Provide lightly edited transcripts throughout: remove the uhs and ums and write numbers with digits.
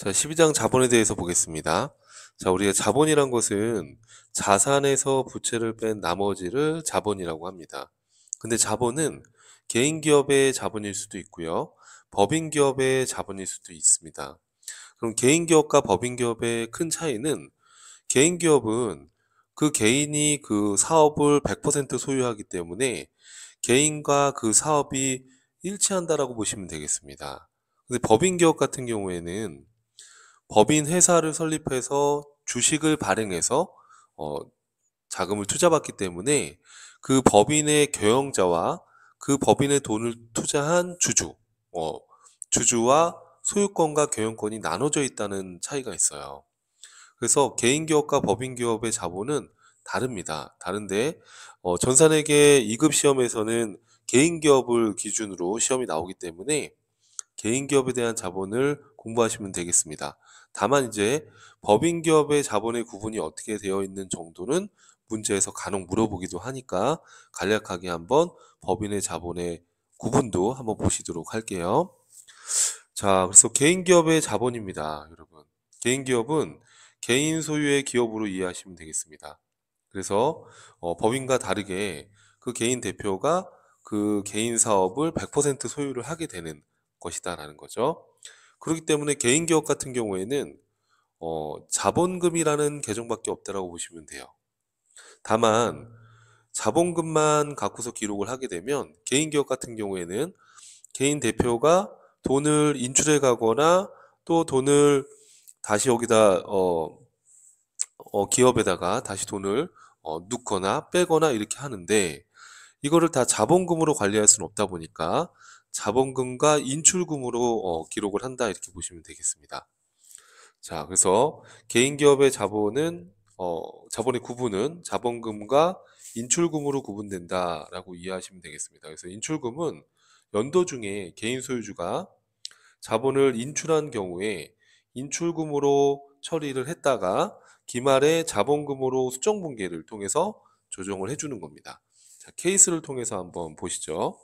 자, 12장 자본에 대해서 보겠습니다. 자, 우리가 자본이란 것은 자산에서 부채를 뺀 나머지를 자본이라고 합니다. 근데 자본은 개인 기업의 자본일 수도 있고요. 법인 기업의 자본일 수도 있습니다. 그럼 개인 기업과 법인 기업의 큰 차이는 개인 기업은 그 개인이 그 사업을 100% 소유하기 때문에 개인과 그 사업이 일치한다라고 보시면 되겠습니다. 근데 법인 기업 같은 경우에는 법인 회사를 설립해서 주식을 발행해서 어, 자금을 투자받기 때문에 그 법인의 경영자와 그 법인의 돈을 투자한 주주, 어, 주주와 소유권과 경영권이 나눠져 있다는 차이가 있어요. 그래서 개인 기업과 법인 기업의 자본은 다릅니다. 다른데 전산회계 2급 시험에서는 개인 기업을 기준으로 시험이 나오기 때문에 개인 기업에 대한 자본을 공부하시면 되겠습니다. 다만 이제 법인 기업의 자본의 구분이 어떻게 되어 있는 정도는 문제에서 간혹 물어보기도 하니까 간략하게 한번 법인의 자본의 구분도 한번 보시도록 할게요. 자, 그래서 개인 기업의 자본입니다, 여러분. 개인 기업은 개인 소유의 기업으로 이해하시면 되겠습니다. 그래서 법인과 다르게 그 개인 대표가 그 개인 사업을 100% 소유를 하게 되는 것이다라는 거죠. 그렇기 때문에 개인 기업 같은 경우에는 자본금이라는 계정밖에 없다라고 보시면 돼요. 다만 자본금만 갖고서 기록을 하게 되면 개인 기업 같은 경우에는 개인 대표가 돈을 인출해 가거나 또 돈을 다시 여기다 기업에다가 다시 돈을 넣거나 빼거나 이렇게 하는데 이거를 다 자본금으로 관리할 수는 없다 보니까 자본금과 인출금으로 기록을 한다 이렇게 보시면 되겠습니다. 자, 그래서 개인 기업의 자본은 자본의 구분은 자본금과 인출금으로 구분된다라고 이해하시면 되겠습니다. 그래서 인출금은 연도 중에 개인 소유주가 자본을 인출한 경우에 인출금으로 처리를 했다가 기말에 자본금으로 수정분계를 통해서 조정을 해주는 겁니다. 자, 케이스를 통해서 한번 보시죠.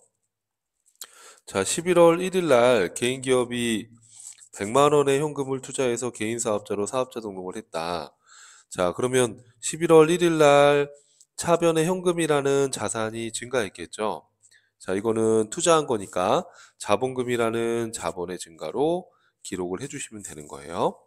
자, 11월 1일 날 개인 기업이 100만 원의 현금을 투자해서 개인 사업자로 사업자 등록을 했다. 자, 그러면 11월 1일 날 차변의 현금이라는 자산이 증가했겠죠. 자, 이거는 투자한 거니까 자본금이라는 자본의 증가로 기록을 해주시면 되는 거예요.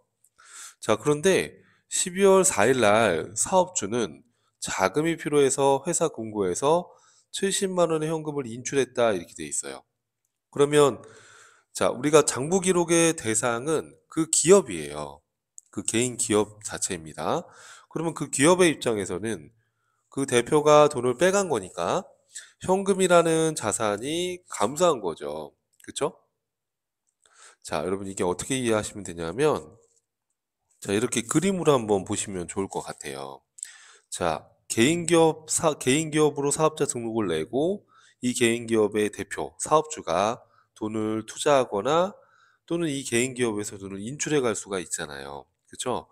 자, 그런데 12월 4일 날 사업주는 자금이 필요해서 회사 금고에서 70만 원의 현금을 인출했다 이렇게 돼 있어요. 그러면 자, 우리가 장부 기록의 대상은 그 기업이에요. 그 개인 기업 자체입니다. 그러면 그 기업의 입장에서는 그 대표가 돈을 빼간 거니까 현금이라는 자산이 감소한 거죠. 그쵸? 자, 여러분 이게 어떻게 이해하시면 되냐면 자, 이렇게 그림으로 한번 보시면 좋을 것 같아요. 자, 개인 기업으로 사업자 등록을 내고 이 개인 기업의 대표, 사업주가 돈을 투자하거나 또는 이 개인 기업에서 돈을 인출해 갈 수가 있잖아요. 그렇죠?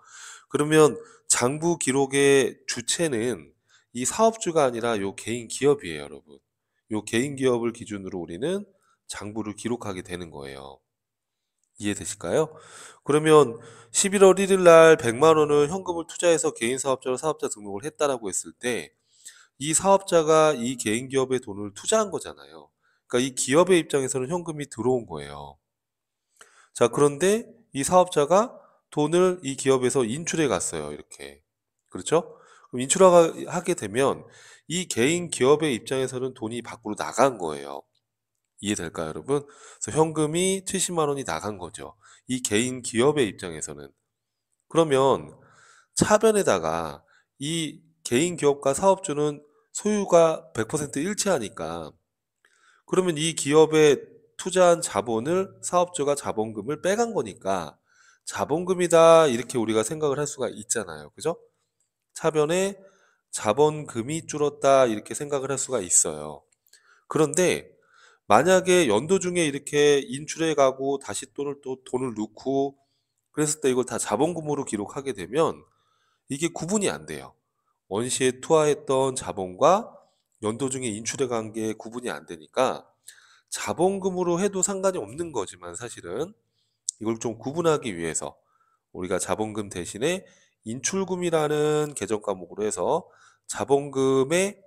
그러면 장부 기록의 주체는 이 사업주가 아니라 요 개인 기업이에요, 여러분. 요 개인 기업을 기준으로 우리는 장부를 기록하게 되는 거예요. 이해되실까요? 그러면 11월 1일 날 100만 원을 현금을 투자해서 개인 사업자로 사업자 등록을 했다라고 했을 때 이 사업자가 이 개인 기업에 돈을 투자한 거잖아요. 그러니까 이 기업의 입장에서는 현금이 들어온 거예요. 자, 그런데 이 사업자가 돈을 이 기업에서 인출해 갔어요. 이렇게. 그렇죠? 그럼 인출하게 되면 이 개인 기업의 입장에서는 돈이 밖으로 나간 거예요. 이해될까요, 여러분? 그래서 현금이 70만 원이 나간 거죠. 이 개인 기업의 입장에서는. 그러면 차변에다가 이 개인 기업과 사업주는 소유가 100% 일치하니까 그러면 이 기업에 투자한 자본을 사업주가 자본금을 빼간 거니까 자본금이다 이렇게 우리가 생각을 할 수가 있잖아요. 그죠? 차변에 자본금이 줄었다 이렇게 생각을 할 수가 있어요. 그런데 만약에 연도 중에 이렇게 인출해 가고 다시 돈을 넣고 그랬을 때 이걸 다 자본금으로 기록하게 되면 이게 구분이 안 돼요. 원시에 투하했던 자본과 연도 중에 인출해 간 게 구분이 안 되니까 자본금으로 해도 상관이 없는 거지만 사실은 이걸 좀 구분하기 위해서 우리가 자본금 대신에 인출금이라는 계정 과목으로 해서 자본금의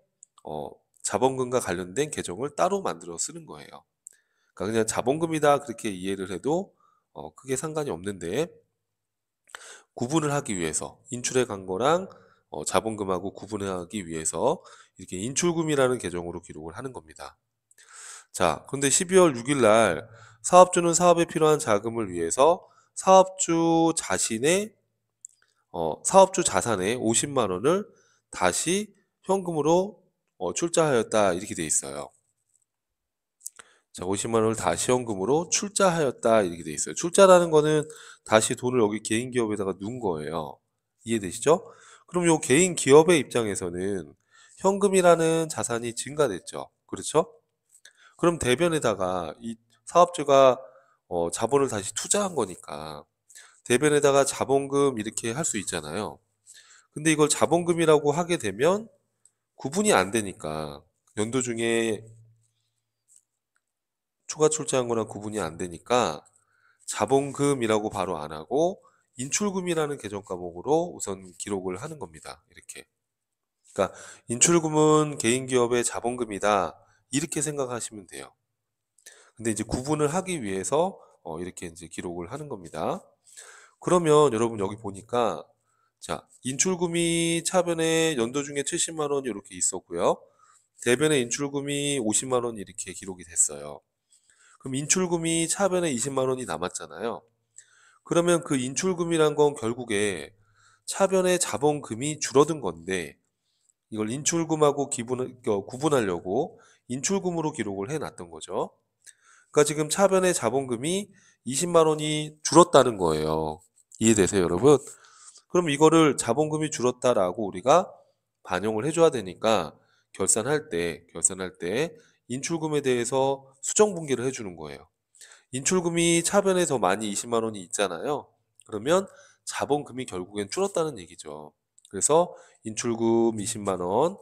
어, 자본금과 관련된 계정을 따로 만들어 쓰는 거예요. 그러니까 그냥 자본금이다 그렇게 이해를 해도 크게 상관이 없는데 구분을 하기 위해서 인출해 간 거랑 자본금하고 구분하기 위해서 이렇게 인출금이라는 계정으로 기록을 하는 겁니다. 자, 그런데 12월 6일 날 사업주는 사업에 필요한 자금을 위해서 사업주 자산의 50만 원을 다시 현금으로 출자하였다 이렇게 돼 있어요. 자, 50만 원을 다시 현금으로 출자하였다 이렇게 돼 있어요. 출자라는 거는 다시 돈을 여기 개인 기업에다가 넣은 거예요. 이해되시죠? 그럼 요 개인 기업의 입장에서는 현금이라는 자산이 증가됐죠. 그렇죠? 그럼 대변에다가 이 사업주가 자본을 다시 투자한 거니까 대변에다가 자본금 이렇게 할 수 있잖아요. 근데 이걸 자본금이라고 하게 되면 구분이 안 되니까 연도 중에 추가 출자한 거랑 구분이 안 되니까 자본금이라고 바로 안 하고 인출금이라는 계정 과목으로 우선 기록을 하는 겁니다. 이렇게. 그러니까 인출금은 개인 기업의 자본금이다. 이렇게 생각하시면 돼요. 근데 이제 구분을 하기 위해서 이렇게 이제 기록을 하는 겁니다. 그러면 여러분 여기 보니까 자, 인출금이 차변에 연도 중에 70만 원 이렇게 있었고요. 대변에 인출금이 50만 원 이렇게 기록이 됐어요. 그럼 인출금이 차변에 20만 원이 남았잖아요. 그러면 그 인출금이란 건 결국에 차변의 자본금이 줄어든 건데 이걸 인출금하고 구분하려고 인출금으로 기록을 해놨던 거죠. 그러니까 지금 차변의 자본금이 20만 원이 줄었다는 거예요. 이해되세요, 여러분? 그럼 이거를 자본금이 줄었다라고 우리가 반영을 해줘야 되니까 결산할 때 인출금에 대해서 수정 분기를 해주는 거예요. 인출금이 차변에 더 많이 20만 원이 있잖아요. 그러면 자본금이 결국엔 줄었다는 얘기죠. 그래서 인출금 20만 원,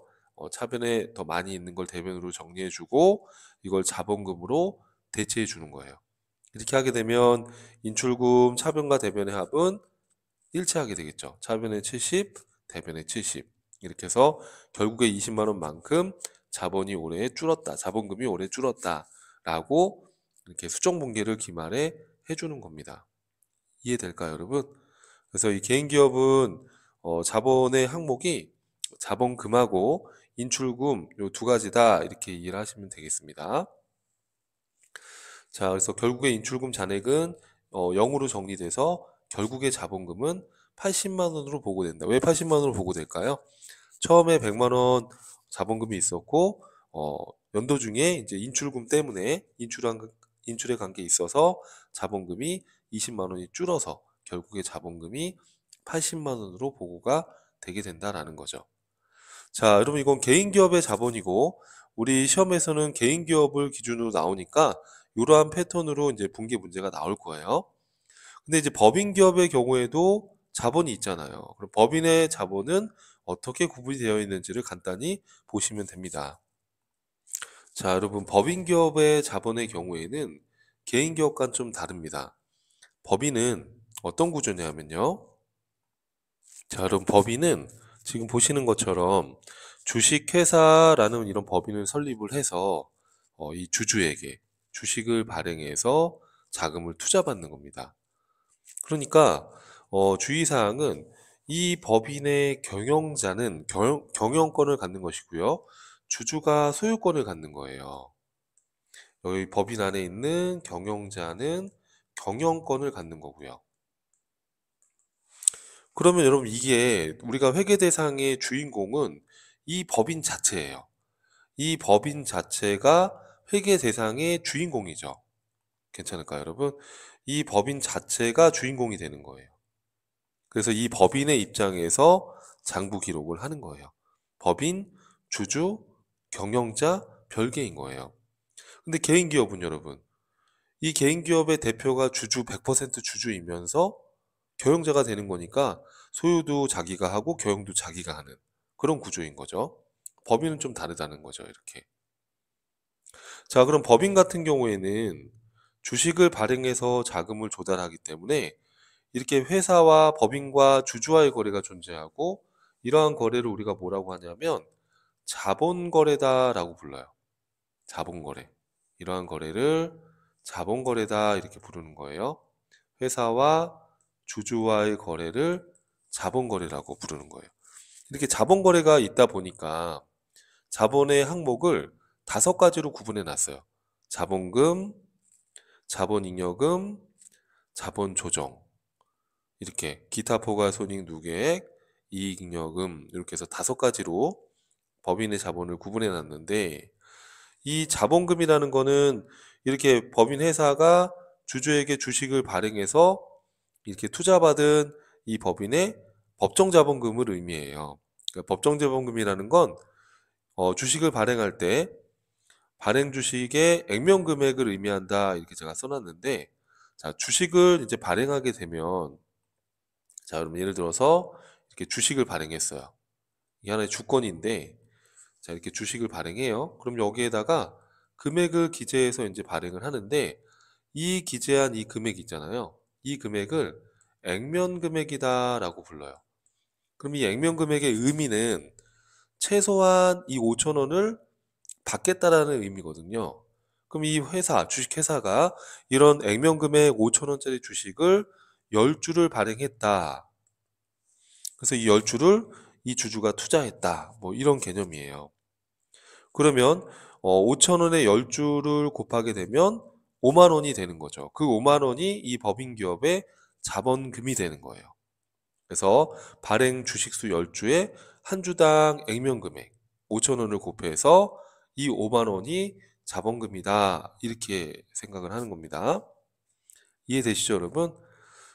차변에 더 많이 있는 걸 대변으로 정리해주고 이걸 자본금으로 대체해 주는 거예요. 이렇게 하게 되면 인출금 차변과 대변의 합은 일치하게 되겠죠. 차변의 70, 대변의 70. 이렇게 해서 결국에 20만 원만큼 자본금이 올해 줄었다라고 이렇게 수정 분기를 기말에 해주는 겁니다. 이해될까요, 여러분? 그래서 이 개인 기업은 자본의 항목이 자본금하고 인출금 요 두 가지다 이렇게 이해를 하시면 되겠습니다. 자, 그래서 결국에 인출금 잔액은 0으로 정리돼서 결국에 자본금은 80만 원으로 보고된다. 왜 80만 원으로 보고될까요? 처음에 100만 원 자본금이 있었고 연도 중에 이제 인출금 때문에 인출에 관계 있어서 자본금이 20만 원이 줄어서 결국에 자본금이 80만 원으로 보고가 되게 된다라는 거죠. 자, 여러분 이건 개인 기업의 자본이고 우리 시험에서는 개인 기업을 기준으로 나오니까 이러한 패턴으로 이제 분기 문제가 나올 거예요. 근데 이제 법인 기업의 경우에도 자본이 있잖아요. 그럼 법인의 자본은 어떻게 구분이 되어 있는지를 간단히 보시면 됩니다. 자, 여러분 법인 기업의 자본의 경우에는 개인 기업과는 좀 다릅니다. 법인은 어떤 구조냐면요. 자, 여러분 법인은 지금 보시는 것처럼 주식회사라는 이런 법인을 설립을 해서 이 주주에게 주식을 발행해서 자금을 투자받는 겁니다. 그러니까 주의사항은 이 법인의 경영자는 경영권을 갖는 것이고요. 주주가 소유권을 갖는 거예요. 여기 법인 안에 있는 경영자는 경영권을 갖는 거고요. 그러면 여러분 이게 우리가 회계 대상의 주인공은 이 법인 자체예요. 이 법인 자체가 회계 대상의 주인공이죠. 괜찮을까요, 여러분? 이 법인 자체가 주인공이 되는 거예요. 그래서 이 법인의 입장에서 장부 기록을 하는 거예요. 법인, 주주, 경영자 별개인 거예요. 근데 개인 기업은 여러분, 이 개인 기업의 대표가 주주 100% 주주이면서 경영자가 되는 거니까 소유도 자기가 하고 경영도 자기가 하는 그런 구조인 거죠. 법인은 좀 다르다는 거죠, 이렇게. 자, 그럼 법인 같은 경우에는 주식을 발행해서 자금을 조달하기 때문에 이렇게 회사와 법인과 주주와의 거래가 존재하고 이러한 거래를 우리가 뭐라고 하냐면 자본거래다라고 불러요. 자본거래. 이러한 거래를 자본거래다 이렇게 부르는 거예요. 회사와 주주와의 거래를 자본거래라고 부르는 거예요. 이렇게 자본거래가 있다 보니까 자본의 항목을 5가지로 구분해 놨어요. 자본금, 자본잉여금, 자본조정, 이렇게 기타 포괄 손익 누계액, 이익잉여금 이렇게 해서 5가지로 법인의 자본을 구분해 놨는데 이 자본금이라는 거는 이렇게 법인 회사가 주주에게 주식을 발행해서 이렇게 투자받은 이 법인의 법정 자본금을 의미해요. 그러니까 법정 자본금이라는 건 주식을 발행할 때 발행 주식의 액면 금액을 의미한다 이렇게 제가 써놨는데 자 주식을 이제 발행하게 되면 자 그럼 예를 들어서 이렇게 주식을 발행했어요. 이게 하나의 주권인데 자 이렇게 주식을 발행해요. 그럼 여기에다가 금액을 기재해서 이제 발행을 하는데 이 기재한 이 금액 있잖아요. 이 금액을 액면 금액이다라고 불러요. 그럼 이 액면 금액의 의미는 최소한 이 5천 원을 받겠다라는 의미거든요. 그럼 이 회사, 주식회사가 이런 액면 금액 5천 원짜리 주식을 10주를 발행했다. 그래서 이 10주를 이 주주가 투자했다. 뭐 이런 개념이에요. 그러면 5천 원에 10주를 곱하게 되면 5만 원이 되는 거죠. 그 5만 원이 이 법인 기업의 자본금이 되는 거예요. 그래서 발행 주식수 10주에 한 주당 액면 금액 5천 원을 곱해서 이 5만 원이 자본금이다. 이렇게 생각을 하는 겁니다. 이해되시죠, 여러분?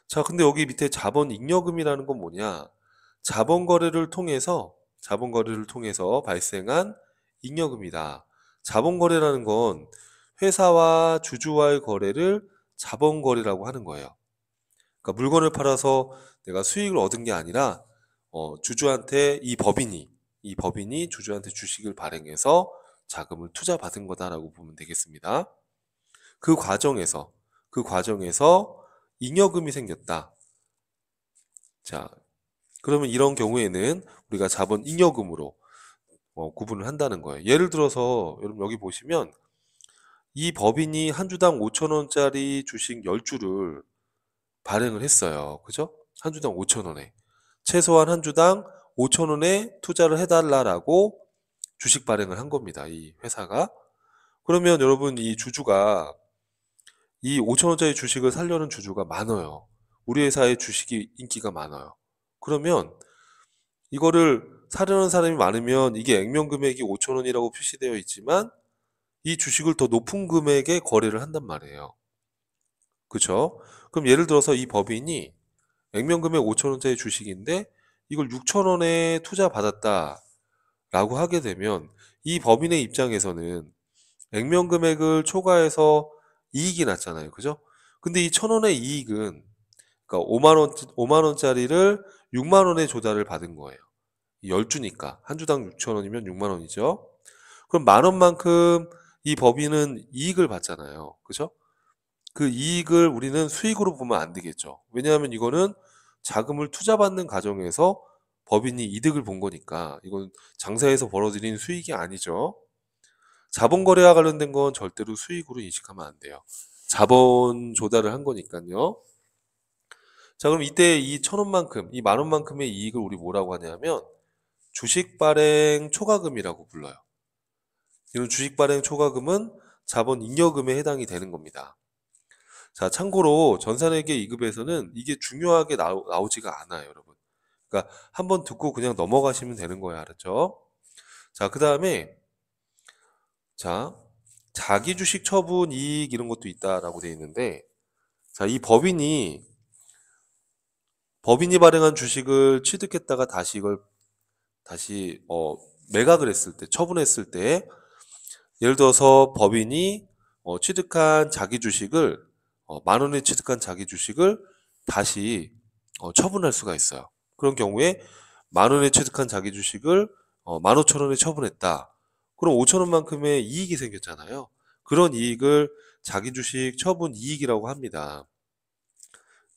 자, 근데 여기 밑에 자본잉여금이라는 건 뭐냐? 자본거래를 통해서 발생한 잉여금이다. 자본거래라는 건 회사와 주주와의 거래를 자본거래라고 하는 거예요. 그러니까 물건을 팔아서 내가 수익을 얻은 게 아니라 주주한테 이 법인이 주주한테 주식을 발행해서 자금을 투자받은 거다라고 보면 되겠습니다. 그 과정에서 잉여금이 생겼다. 자, 그러면 이런 경우에는 우리가 자본 잉여금으로 구분을 한다는 거예요. 예를 들어서 여러분 여기 보시면 이 법인이 한 주당 5천 원짜리 주식 10주를 발행을 했어요. 그죠? 한 주당 5천 원에. 최소한 한 주당 5천 원에 투자를 해달라라고 주식 발행을 한 겁니다. 이 회사가. 그러면 여러분 이 주주가 이 5천 원짜리 주식을 사려는 주주가 많아요. 우리 회사의 주식이 인기가 많아요. 그러면 이거를 사려는 사람이 많으면 이게 액면 금액이 5천 원이라고 표시되어 있지만 이 주식을 더 높은 금액에 거래를 한단 말이에요. 그쵸? 그럼 예를 들어서 이 법인이 액면 금액 5천 원짜리 주식인데 이걸 6천 원에 투자 받았다라고 하게 되면 이 법인의 입장에서는 액면 금액을 초과해서 이익이 났잖아요. 그죠? 근데 이 1,000원의 이익은 그러니까 5만 원짜리를 6만 원에 조달을 받은 거예요. 10주니까 한 주당 6천 원이면 6만 원이죠. 그럼 만 원만큼 이 법인은 이익을 받잖아요. 그죠? 그 이익을 우리는 수익으로 보면 안 되겠죠. 왜냐하면 이거는 자금을 투자받는 과정에서 법인이 이득을 본 거니까 이건 장사에서 벌어들인 수익이 아니죠. 자본거래와 관련된 건 절대로 수익으로 인식하면 안 돼요. 자본 조달을 한 거니까요. 자, 그럼 이때 이 1,000원만큼, 이 만 원만큼의 이익을 우리 뭐라고 하냐면 주식 발행 초과금이라고 불러요. 이런 주식 발행 초과금은 자본 잉여금에 해당이 되는 겁니다. 자, 참고로 전산회계 2급에서는 이게 중요하게 나오지가 않아요, 여러분. 그러니까 한번 듣고 그냥 넘어가시면 되는 거예요, 알았죠? 자, 그 다음에 자, 자기 주식 처분 이익 이런 것도 있다라고 되어 있는데 자, 이 법인이 발행한 주식을 취득했다가 다시 이걸 다시 매각을 했을 때, 처분했을 때 예를 들어서 법인이 취득한 자기 주식을 만 원에 취득한 자기 주식을 다시 처분할 수가 있어요. 그런 경우에 만 원에 취득한 자기 주식을 15,000원에 처분했다. 그럼 5천 원만큼의 이익이 생겼잖아요. 그런 이익을 자기 주식 처분 이익이라고 합니다.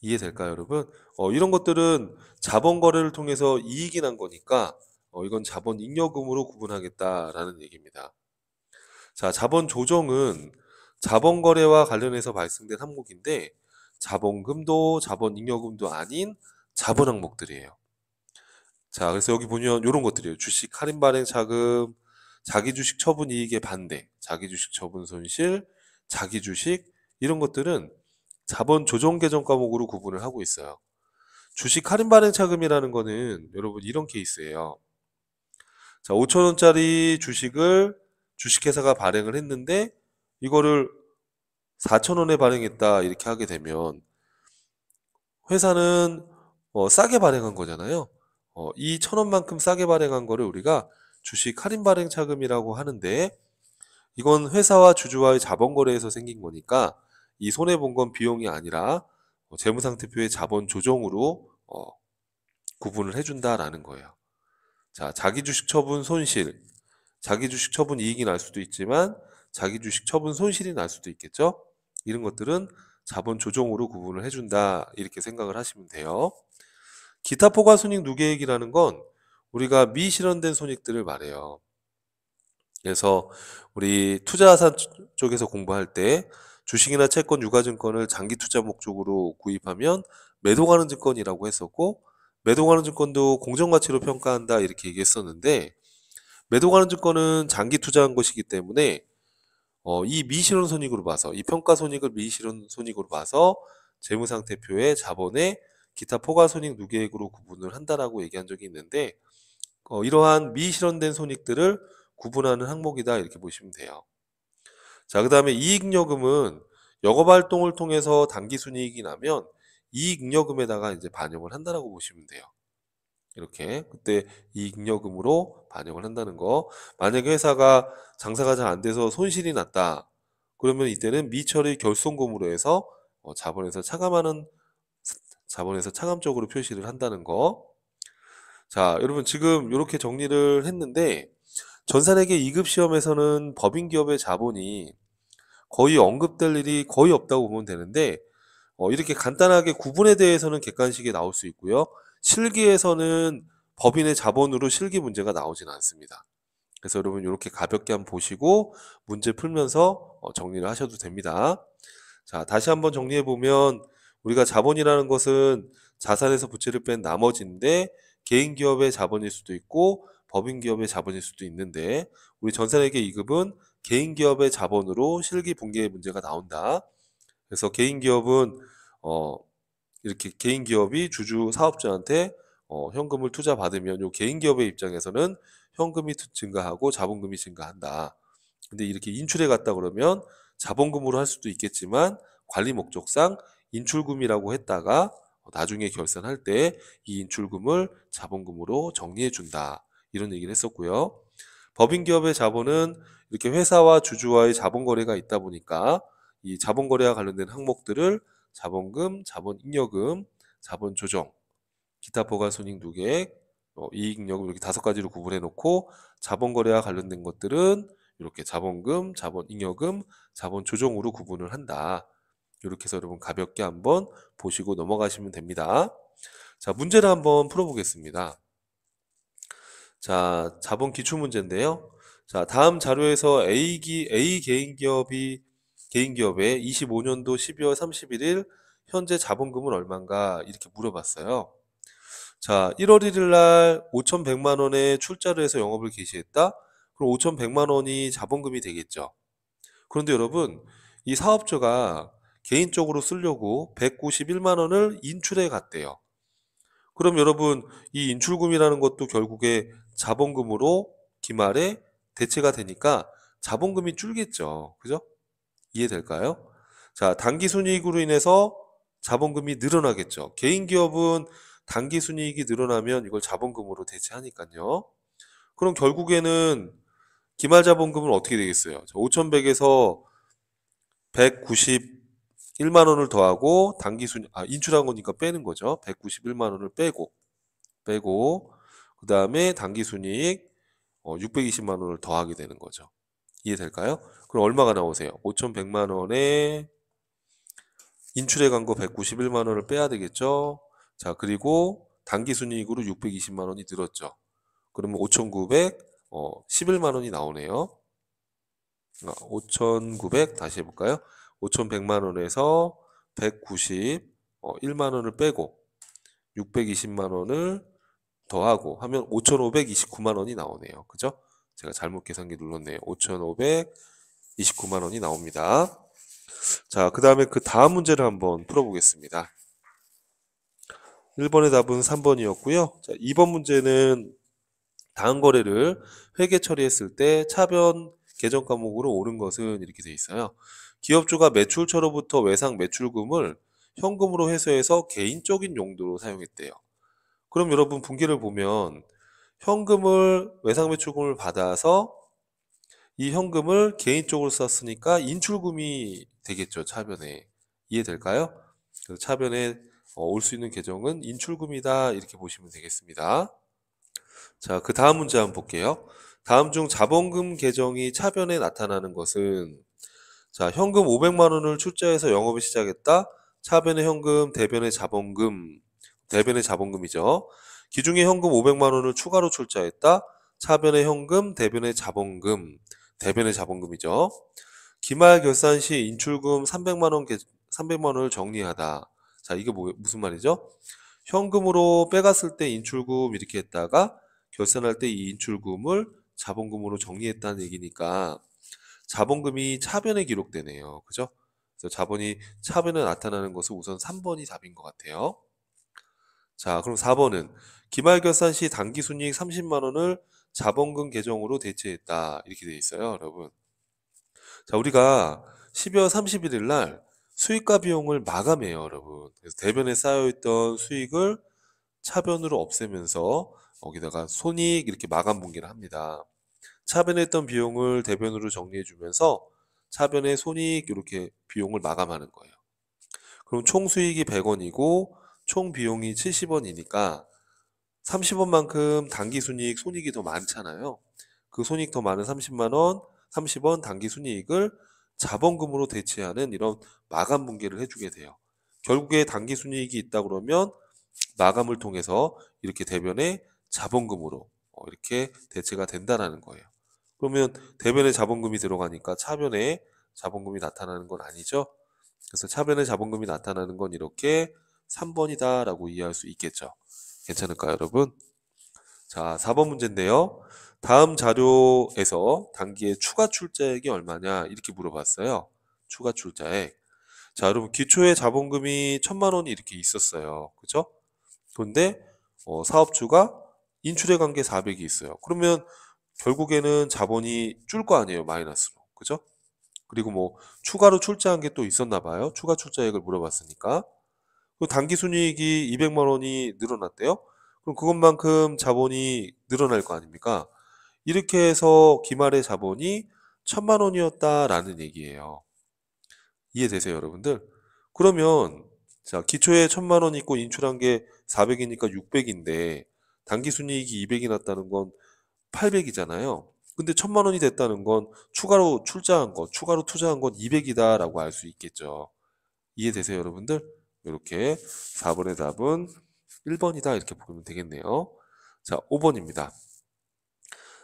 이해될까요, 여러분? 이런 것들은 자본 거래를 통해서 이익이 난 거니까 이건 자본 잉여금으로 구분하겠다라는 얘기입니다. 자, 자본 조정은 자본 거래와 관련해서 발생된 항목인데 자본금도 자본 잉여금도 아닌 자본 항목들이에요. 자, 그래서 여기 보면 이런 것들이에요. 주식 할인 발행 차금, 자기 주식 처분 이익의 반대, 자기 주식 처분 손실, 자기 주식 이런 것들은 자본 조정 계정 과목으로 구분을 하고 있어요. 주식 할인 발행 차금이라는 거는 여러분 이런 케이스예요. 자, 5천 원짜리 주식을 주식회사가 발행을 했는데 이거를 4천 원에 발행했다 이렇게 하게 되면 회사는 싸게 발행한 거잖아요. 이 1,000원만큼 싸게 발행한 거를 우리가 주식 할인 발행 차금이라고 하는데 이건 회사와 주주와의 자본 거래에서 생긴 거니까 이 손해 본 건 비용이 아니라 재무상태표의 자본 조정으로 구분을 해준다라는 거예요. 자, 자기 주식 처분 손실, 자기 주식 처분 이익이 날 수도 있지만 자기 주식 처분 손실이 날 수도 있겠죠. 이런 것들은 자본 조정으로 구분을 해준다 이렇게 생각을 하시면 돼요. 기타 포괄 손익 누계액이라는 건 우리가 미실현된 손익들을 말해요. 그래서 우리 투자자산 쪽에서 공부할 때 주식이나 채권, 유가증권을 장기 투자 목적으로 구입하면 매도 가는 증권이라고 했었고 매도 가는 증권도 공정가치로 평가한다 이렇게 얘기했었는데 매도 가는 증권은 장기 투자한 것이기 때문에 이 미실현 손익으로 봐서 이 평가 손익을 미실현 손익으로 봐서 재무상태표의 자본의 기타 포괄 손익 누계액으로 구분을 한다라고 얘기한 적이 있는데 이러한 미실현된 손익들을 구분하는 항목이다 이렇게 보시면 돼요. 자, 그다음에 이익잉여금은 영업활동을 통해서 당기순이익이 나면 이익잉여금에다가 이제 반영을 한다라고 보시면 돼요. 이렇게 그때 이익잉여금으로 반영을 한다는 거. 만약에 회사가 장사가 잘 안 돼서 손실이 났다. 그러면 이때는 미처리 결손금으로 해서 자본에서 차감적으로 표시를 한다는 거. 자, 여러분 지금 이렇게 정리를 했는데 전산회계 2급 시험에서는 법인기업의 자본이 거의 언급될 일이 거의 없다고 보면 되는데 이렇게 간단하게 구분에 대해서는 객관식에 나올 수 있고요. 실기에서는 법인의 자본으로 실기 문제가 나오진 않습니다. 그래서 여러분 이렇게 가볍게 한번 보시고 문제 풀면서 정리를 하셔도 됩니다. 자, 다시 한번 정리해 보면 우리가 자본이라는 것은 자산에서 부채를 뺀 나머지인데 개인 기업의 자본일 수도 있고 법인 기업의 자본일 수도 있는데 우리 전산회계 2급은 개인 기업의 자본으로 실기 분계 문제가 나온다. 그래서 개인 기업은 어, 이렇게 개인 기업이 주주 사업자한테 현금을 투자 받으면 요 개인 기업의 입장에서는 현금이 증가하고 자본금이 증가한다. 근데 이렇게 인출해 갔다 그러면 자본금으로 할 수도 있겠지만 관리 목적상 인출금이라고 했다가 나중에 결산할 때 이 인출금을 자본금으로 정리해 준다. 이런 얘기를 했었고요. 법인 기업의 자본은 이렇게 회사와 주주와의 자본 거래가 있다 보니까 이 자본 거래와 관련된 항목들을 자본금, 자본잉여금, 자본조정, 기타 포괄 손익 누계액, 이익잉여금 이렇게 5가지로 구분해 놓고 자본 거래와 관련된 것들은 이렇게 자본금, 자본잉여금, 자본조정으로 구분을 한다. 이렇게 해서 여러분 가볍게 한번 보시고 넘어가시면 됩니다. 자, 문제를 한번 풀어보겠습니다. 자, 자본 기출 문제인데요. 자, 다음 자료에서 A 개인 기업의 25년도 12월 31일 현재 자본금은 얼마인가 이렇게 물어봤어요. 자, 1월 1일 날 5,100만 원에 출자를 해서 영업을 개시했다. 그럼 5,100만 원이 자본금이 되겠죠. 그런데 여러분, 이 사업주가 개인적으로 쓰려고 191만 원을 인출해 갔대요. 그럼 여러분, 이 인출금이라는 것도 결국에 자본금으로 기말에 대체가 되니까 자본금이 줄겠죠. 그죠? 이해될까요? 자, 당기순이익으로 인해서 자본금이 늘어나겠죠. 개인 기업은 당기순이익이 늘어나면 이걸 자본금으로 대체하니까요. 그럼 결국에는 기말 자본금은 어떻게 되겠어요? 5,100에서 191만 원을 더하고 인출한 거니까 빼는 거죠. 191만 원을 빼고 그 다음에 당기순이익 620만 원을 더하게 되는 거죠. 이해될까요? 그럼 얼마가 나오세요? 5,100만 원에 인출해 간 거 191만 원을 빼야 되겠죠. 자, 그리고 당기순이익으로 620만 원이 늘었죠. 그러면 5,911만 원이 나오네요. 5,900 다시 해볼까요? 5,100만 원에서 191만 원을 빼고 620만 원을 더하고 하면 5,529만 원이 나오네요. 그죠? 제가 잘못 계산기 눌렀네요. 5,529만 원이 나옵니다. 자, 그 다음에 그 다음 문제를 한번 풀어보겠습니다. 1번의 답은 3번이었고요. 자, 2번 문제는 다음 거래를 회계 처리했을 때 차변 계정 과목으로 옳은 것은 이렇게 돼 있어요. 기업주가 매출처로부터 외상 매출금을 현금으로 회수해서 개인적인 용도로 사용했대요. 그럼 여러분 분기를 보면 현금을 외상 매출금을 받아서 이 현금을 개인적으로 썼으니까 인출금이 되겠죠, 차변에. 이해될까요? 그래서 차변에 올 수 있는 계정은 인출금이다 이렇게 보시면 되겠습니다. 자, 그 다음 문제 한번 볼게요. 다음 중 자본금 계정이 차변에 나타나는 것은 자, 현금 500만 원을 출자해서 영업을 시작했다. 차변의 현금, 대변의 자본금, 대변의 자본금이죠. 기중에 현금 500만 원을 추가로 출자했다. 차변의 현금, 대변의 자본금, 대변의 자본금이죠. 기말 결산 시 인출금 300만 원, 300만 원을 정리하다. 자, 이게 무슨 말이죠? 현금으로 빼갔을 때 인출금 이렇게 했다가 결산할 때 이 인출금을 자본금으로 정리했다는 얘기니까 자본금이 차변에 기록되네요. 그죠? 그래서 자본이 차변에 나타나는 것은 우선 3번이 답인 것 같아요. 자, 그럼 4번은 기말결산 시 당기순이익 30만 원을 자본금 계정으로 대체했다. 이렇게 돼 있어요, 여러분. 자, 우리가 12월 31일 날 수익과 비용을 마감해요, 여러분. 그래서 대변에 쌓여있던 수익을 차변으로 없애면서 거기다가 손익 이렇게 마감 분기를 합니다. 차변에 있던 비용을 대변으로 정리해주면서 차변의 손익 이렇게 비용을 마감하는 거예요. 그럼 총 수익이 100원이고 총 비용이 70원이니까 30원만큼 당기순이익 손익이 더 많잖아요. 그 손익 더 많은 30만 원, 30원 당기순이익을 자본금으로 대체하는 이런 마감 분기를 해주게 돼요. 결국에 당기순이익이 있다 그러면 마감을 통해서 이렇게 대변에 자본금으로 이렇게 대체가 된다라는 거예요. 그러면 대변에 자본금이 들어가니까 차변에 자본금이 나타나는 건 아니죠. 그래서 차변에 자본금이 나타나는 건 이렇게 3번이다 라고 이해할 수 있겠죠. 괜찮을까요, 여러분? 자, 4번 문제인데요. 다음 자료에서 단기의 추가 출자액이 얼마냐 이렇게 물어봤어요. 추가 출자액. 자, 여러분 기초에 자본금이 1,000만 원이 이렇게 있었어요. 그죠? 그런데 사업주가 인출해 간 게 400이 있어요. 그러면 결국에는 자본이 줄 거 아니에요, 마이너스로. 그죠? 그리고 뭐 추가로 출자한 게 또 있었나 봐요. 추가 출자액을 물어봤으니까. 그 당기 순이익이 200만 원이 늘어났대요. 그럼 그것만큼 자본이 늘어날 거 아닙니까? 이렇게 해서 기말의 자본이 1,000만 원이었다라는 얘기예요. 이해되세요, 여러분들? 그러면 자, 기초에 1,000만 원 있고 인출한 게 400이니까 600인데 당기 순이익이 200이 났다는 건 800이잖아요. 근데 1,000만 원이 됐다는 건 추가로 출자한 거, 추가로 투자한 건 200이다라고 알 수 있겠죠. 이해되세요, 여러분들? 이렇게 4번의 답은 1번이다 이렇게 보면 되겠네요. 자, 5번입니다.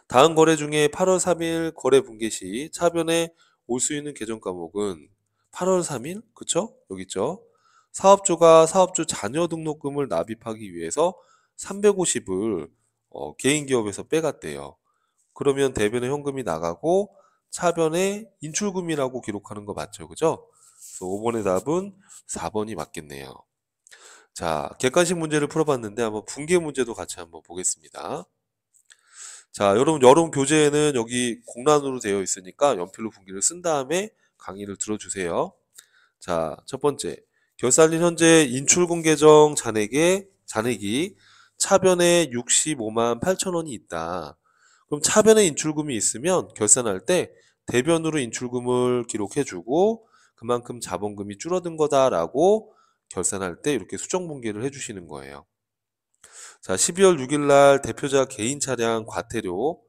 다음 거래 중에 8월 3일 거래 분개 시 차변에 올 수 있는 계정 과목은 8월 3일? 그쵸? 여기 있죠? 사업주가 사업주 자녀 등록금을 납입하기 위해서 350을 개인 기업에서 빼갔대요. 그러면 대변에 현금이 나가고 차변에 인출금이라고 기록하는 거 맞죠? 그죠? 그래서 5번의 답은 4번이 맞겠네요. 자, 객관식 문제를 풀어봤는데 한번 분계 문제도 같이 한번 보겠습니다. 자, 여러분 교재에는 여기 공란으로 되어 있으니까 연필로 분기를 쓴 다음에 강의를 들어주세요. 자, 첫 번째. 결산일 현재 인출금 계정 잔액이 차변에 65만 8천 원이 있다. 그럼 차변에 인출금이 있으면 결산할 때 대변으로 인출금을 기록해주고 그만큼 자본금이 줄어든 거다라고 결산할 때 이렇게 수정 분기를 해주시는 거예요. 자, 12월 6일 날 대표자 개인 차량 과태료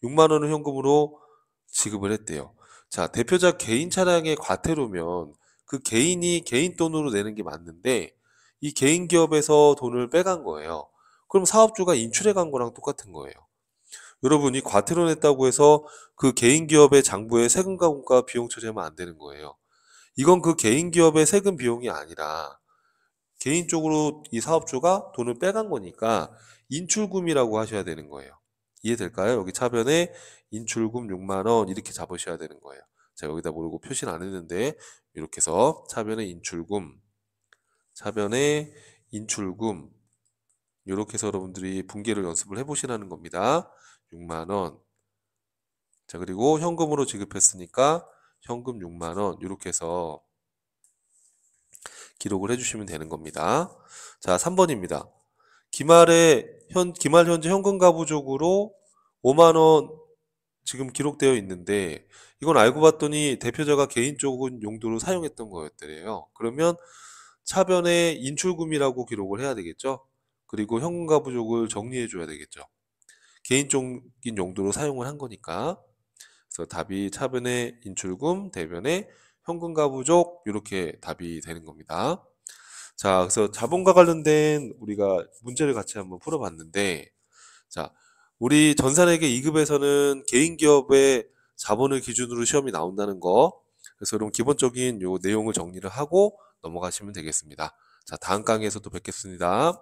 6만 원을 현금으로 지급을 했대요. 자, 대표자 개인 차량의 과태료면 그 개인이 개인 돈으로 내는 게 맞는데 이 개인 기업에서 돈을 빼간 거예요. 그럼 사업주가 인출해 간 거랑 똑같은 거예요. 여러분이 과태료 냈다고 해서 그 개인 기업의 장부에 세금과 공과 비용 처리하면 안 되는 거예요. 이건 그 개인 기업의 세금 비용이 아니라 개인적으로 이 사업주가 돈을 빼간 거니까 인출금이라고 하셔야 되는 거예요. 이해될까요? 여기 차변에 인출금 6만 원 이렇게 잡으셔야 되는 거예요. 자, 여기다 모르고 표시는 안 했는데 이렇게 해서 차변에 인출금, 차변에 인출금 이렇게 해서 여러분들이 분계를 연습을 해보시라는 겁니다. 6만 원. 자, 그리고 현금으로 지급했으니까 현금 6만 원 이렇게 해서 기록을 해주시면 되는 겁니다. 자, 3번입니다. 기말 현재 현금 가부족으로 5만 원 지금 기록되어 있는데 이건 알고 봤더니 대표자가 개인적인 용도로 사용했던 거였더래요. 그러면 차변에 인출금이라고 기록을 해야 되겠죠. 그리고 현금 가부족을 정리해 줘야 되겠죠. 개인적인 용도로 사용을 한 거니까. 그래서 답이 차변에 인출금, 대변에 현금 가부족 이렇게 답이 되는 겁니다. 자, 그래서 자본과 관련된 우리가 문제를 같이 한번 풀어봤는데, 자, 우리 전산회계 2급에서는 개인 기업의 자본을 기준으로 시험이 나온다는 거, 그래서 여러분 기본적인 요 내용을 정리를 하고 넘어가시면 되겠습니다. 자, 다음 강의에서 또 뵙겠습니다.